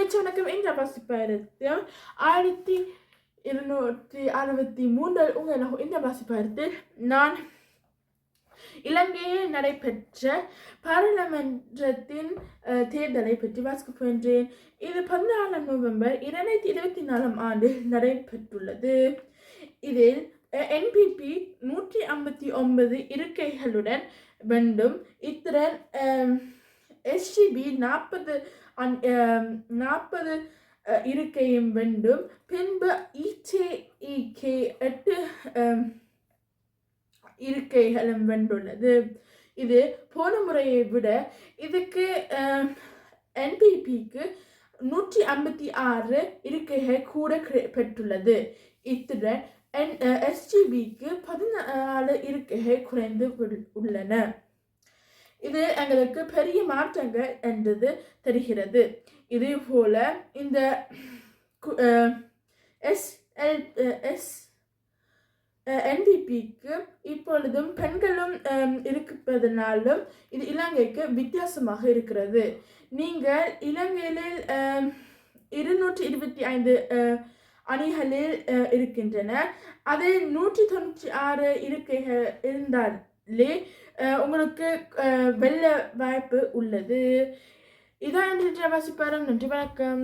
வச்சு வணக்கம் என்ற வாசிப்பாயிரத்து 1263 உங்கள் இந்த வாசிப்பாயிரத்தில் நான் இலங்கையில் நடைபெற்ற பாராளுமன்றத்தின் தேர்தலை பற்றி வாசிக்கப் போகின்றேன். இது 14 நவம்பர் 2024 நடைபெற்றுள்ளது. இதில் NPP 159 இருக்கைகளுடன் வென்றும் இத்துடன் SGB 40 இருக்கையும் வென்றும் பின்பு EJEK 8 இருக்கைகளும் வென்றுள்ளது. இது போன முறையை விட இதுக்கு NPPக்கு 156 இருக்கைகள் கூட பெற்றுள்ளது. இத்துடன் SGBக்கு 14 இருக்கைகள் குறைந்து உள்ளன. இது எங்களுக்கு பெரிய மாற்றங்கள் என்றது தெரிகிறது. இதே போல இந்த NPPக்கு இப்பொழுதும் பெண்களும் இருப்பதனாலும் இது இலங்கைக்கு வித்தியாசமாக இருக்கிறது. நீங்கள் இலங்கையில் 225 அணிகளில் இருக்கின்றன. அதில் 196 இருக்கைகள் இருந்தாலே உங்களுக்கு வெல்ல வாய்ப்பு உள்ளது. இதான் இன்றைய வாசிப்பாரம். நன்றி, வணக்கம்.